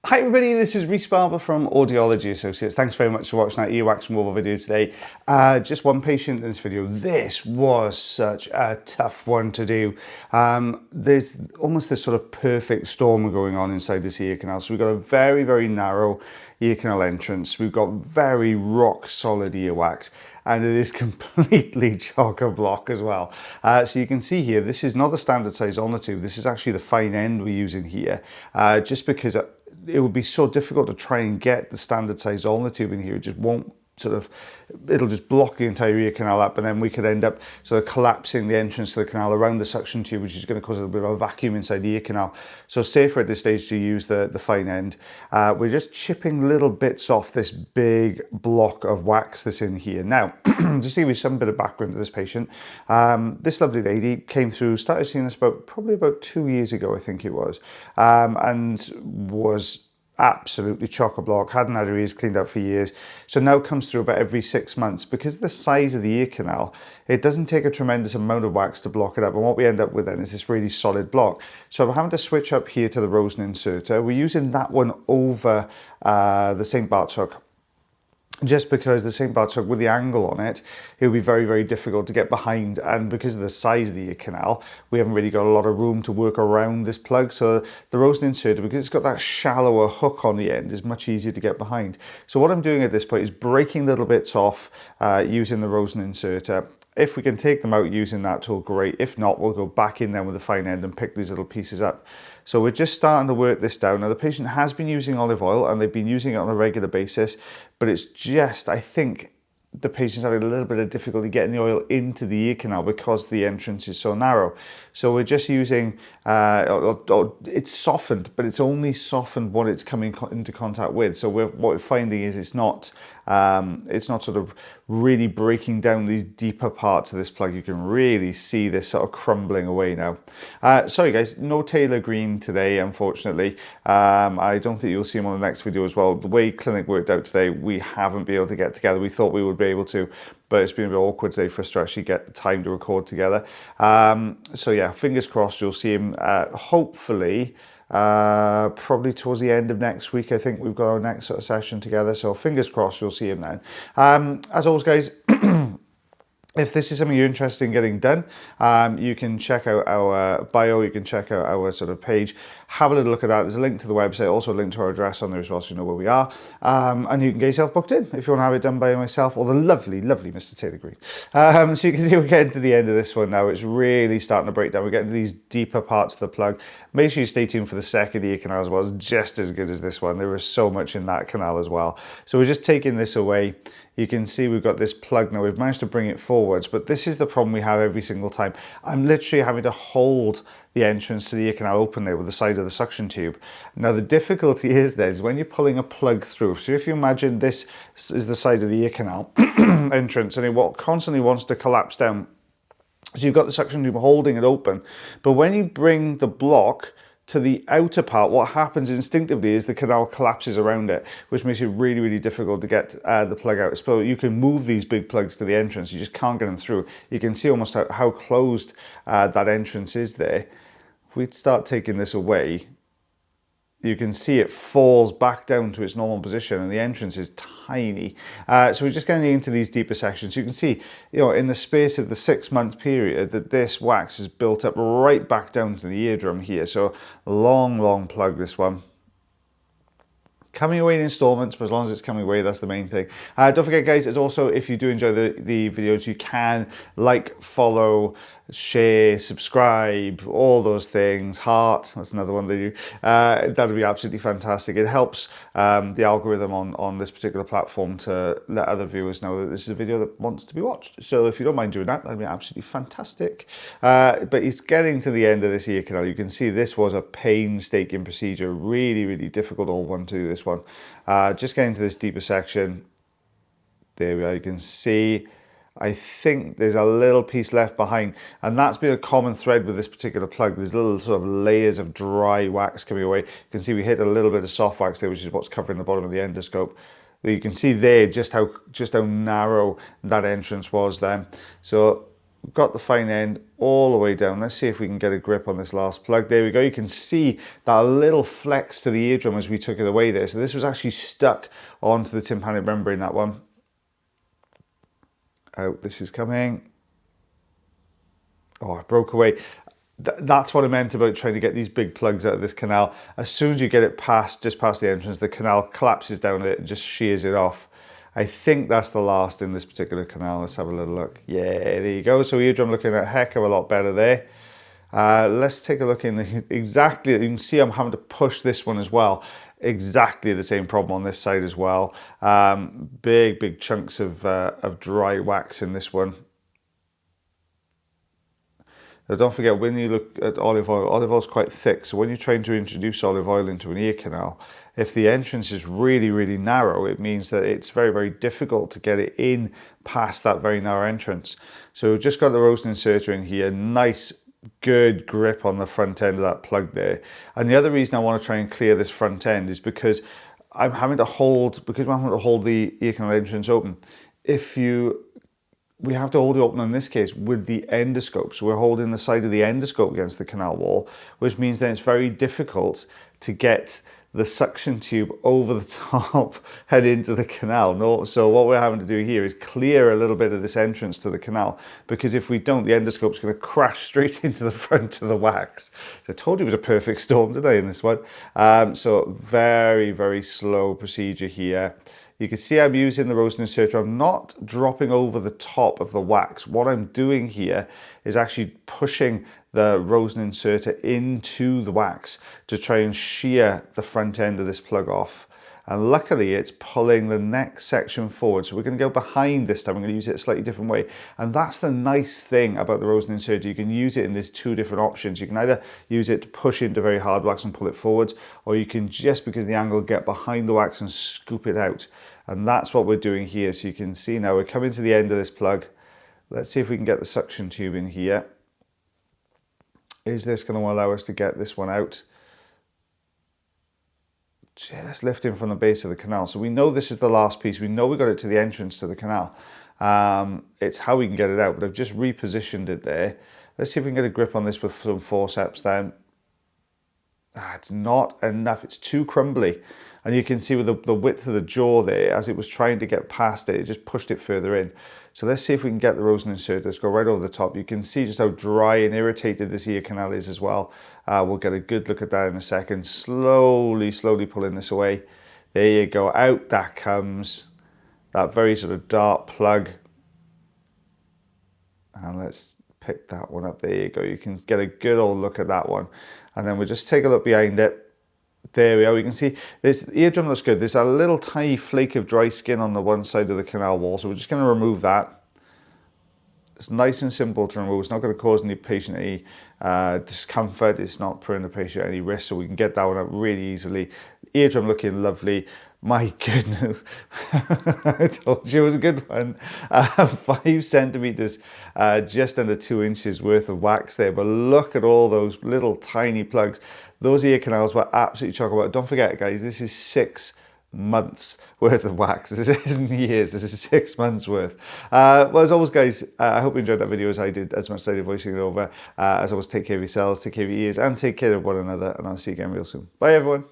Hi everybody, this is Rhys Barber from Audiology Associates. Thanks very much for watching that earwax removal video today. Just one patient in this video. This was such a tough one to do. There's almost this sort of perfect storm going on inside this ear canal. So we've got a very, very narrow ear canal entrance. We've got very rock solid earwax, and it is completely chock-a-block as well. So you can see here, this is not the standard size ulnar tube. This is actually the fine end we're using here, just because it would be so difficult to try and get the standard size ulnar tube in here. It just won't it'll just block the entire ear canal up, and then we could end up sort of collapsing the entrance to the canal around the suction tube, which is going to cause a little bit of a vacuum inside the ear canal. So safer at this stage to use the fine end. We're just chipping little bits off this big block of wax that's in here. Now, just to give you some bit of background to this patient, this lovely lady came through, started seeing us probably about 2 years ago, I think it was, and was absolutely chock-a-block, hadn't had her ears cleaned out for years. So now comes through about every 6 months. Because of the size of the ear canal, it doesn't take a tremendous amount of wax to block it up. And what we end up with then is this really solid block. So I'm having to switch up here to the Rosen inserter. We're using that one over the St. Bart's hook, just because the St. Bart's hook, with the angle on it, it would be very, very difficult to get behind. And because of the size of the ear canal, we haven't really got a lot of room to work around this plug. So the Rosen inserter, because it's got that shallower hook on the end, is much easier to get behind. So what I'm doing at this point is breaking little bits off using the Rosen inserter. If we can take them out using that tool, great. If not, we'll go back in then with the fine end and pick these little pieces up. So we're just starting to work this down. Now the patient has been using olive oil and they've been using it on a regular basis, but it's just, I think, the patient's having a little bit of difficulty getting the oil into the ear canal because the entrance is so narrow. So we're just using, it's softened, but it's only softened what it's coming into contact with. So what we're finding is it's not sort of really breaking down these deeper parts of this plug. You can really see this sort of crumbling away now. Sorry guys, no Taylor Green today, unfortunately. I don't think you'll see him on the next video as well. The way clinic worked out today, we haven't been able to get together. We thought we would be able to, but it's been a bit awkward today for us to actually get the time to record together. So yeah, fingers crossed you'll see him hopefully probably towards the end of next week. I think we've got our next sort of session together, so fingers crossed you'll see him then. As always guys, if this is something you're interested in getting done, you can check out our bio, you can check out our sort of page, have a little look at that. There's a link to the website, also a link to our address on there as well, so you know where we are. And you can get yourself booked in if you want to have it done by myself or the lovely, lovely Mr. Taylor Green. So you can see we're getting to the end of this one now. It's really starting to break down. We're getting to these deeper parts of the plug. Make sure you stay tuned for the second ear canal as well. It's just as good as this one. There is so much in that canal as well. So we're just taking this away. You can see we've got this plug now. We've managed to bring it forwards, but this is the problem we have every single time. I'm literally having to hold the entrance to the ear canal open there with the side of the suction tube. Now the difficulty is when you're pulling a plug through. So if you imagine this is the side of the ear canal entrance, and it constantly wants to collapse down. So you've got the suction tube holding it open, but when you bring the block to the outer part, what happens instinctively is the canal collapses around it, which makes it really, really difficult to get the plug out. So you can move these big plugs to the entrance, you just can't get them through. You can see almost how closed that entrance is there. If we start taking this away, you can see it falls back down to its normal position and the entrance is tiny. So we're just getting into these deeper sections. You can see, in the space of the 6 month period that this wax is built up right back down to the eardrum here. So long, long plug, this one. Coming away in installments, but as long as it's coming away, that's the main thing. Don't forget guys, as also, if you do enjoy the videos, you can like, follow, share, subscribe, all those things. Heart, that's another one they do. That would be absolutely fantastic. It helps the algorithm on this particular platform to let other viewers know that this is a video that wants to be watched. So if you don't mind doing that, that'd be absolutely fantastic. But it's getting to the end of this ear canal. You can see this was a painstaking procedure, really, really difficult old one to do this one. Just getting to this deeper section. There we are, you can see. I think there's a little piece left behind, and that's been a common thread with this particular plug. There's little sort of layers of dry wax coming away. You can see we hit a little bit of soft wax there, which is what's covering the bottom of the endoscope. You can see there just how narrow that entrance was then. So We've got the fine end all the way down. Let's see if we can get a grip on this last plug. There we go. You can see that little flex to the eardrum as we took it away there. So this was actually stuck onto the tympanic membrane, that one. Out, this is coming. Oh, it broke away. That's what I meant about trying to get these big plugs out of this canal. As soon as you get it just past the entrance, the canal collapses down it and just shears it off. I think that's the last in this particular canal. Let's have a little look. Yeah, there you go. So eardrum looking a heck of a lot better there. Let's take a look in exactly, you can see I'm having to push this one as well. Exactly the same problem on this side as well. Big chunks of dry wax in this one. Now don't forget, when you look at olive oil is quite thick. So when you're trying to introduce olive oil into an ear canal, if the entrance is really narrow, it means that it's very difficult to get it in past that very narrow entrance. So we've just got the rosin inserter in here, nice good grip on the front end of that plug there. And the other reason I want to try and clear this front end is because I'm having to hold the ear canal entrance open. We have to hold it open in this case with the endoscope. So we're holding the side of the endoscope against the canal wall, which means then it's very difficult to get the suction tube over the top and into the canal. No, so what we're having to do here is clear a little bit of this entrance to the canal, because if we don't, the endoscope's going to crash straight into the front of the wax. I told you it was a perfect storm today in this one. So very slow procedure here. You can see I'm using the rosin inserter. I'm not dropping over the top of the wax. What I'm doing here is actually pushing the rosin inserter into the wax to try and shear the front end of this plug off. And luckily it's pulling the next section forward. So we're going to go behind this time. I'm going to use it a slightly different way. And that's the nice thing about the rosin inserter. You can use it in these two different options. You can either use it to push into very hard wax and pull it forwards, or you can, just because of the angle, get behind the wax and scoop it out. And that's what we're doing here. So you can see now we're coming to the end of this plug. Let's see if we can get the suction tube in here. Is this going to allow us to get this one out? Just lifting from the base of the canal. So we know this is the last piece. We know we got it to the entrance to the canal. It's how we can get it out, but I've just repositioned it there. Let's see if we can get a grip on this with some forceps then. It's not enough. It's too crumbly. And you can see with the width of the jaw there, as it was trying to get past it, it just pushed it further in. So let's see if we can get the rosin inserter. Let's go right over the top. You can see just how dry and irritated this ear canal is as well. We'll get a good look at that in a second. Slowly pulling this away. There you go. Out that comes. That very sort of dark plug. And let's pick that one up. There you go. You can get a good old look at that one. And then we'll just take a look behind it. There we are. We can see this eardrum looks good. There's a little tiny flake of dry skin on the one side of the canal wall. So we're just going to remove that. It's nice and simple to remove. It's not going to cause any patient any discomfort. It's not putting the patient at any risk. So we can get that one up really easily. Eardrum looking lovely. My goodness, I told you it was a good one. 5 centimeters, just under 2 inches worth of wax there. But look at all those little tiny plugs. Those ear canals were absolutely chock-a-block. Don't forget, guys, this is 6 months worth of wax. This isn't years, this is 6 months worth. Well, as always, guys, I hope you enjoyed that video as I did, as much as I did voicing it over. As always, take care of yourselves, take care of your ears, and take care of one another. And I'll see you again real soon. Bye, everyone.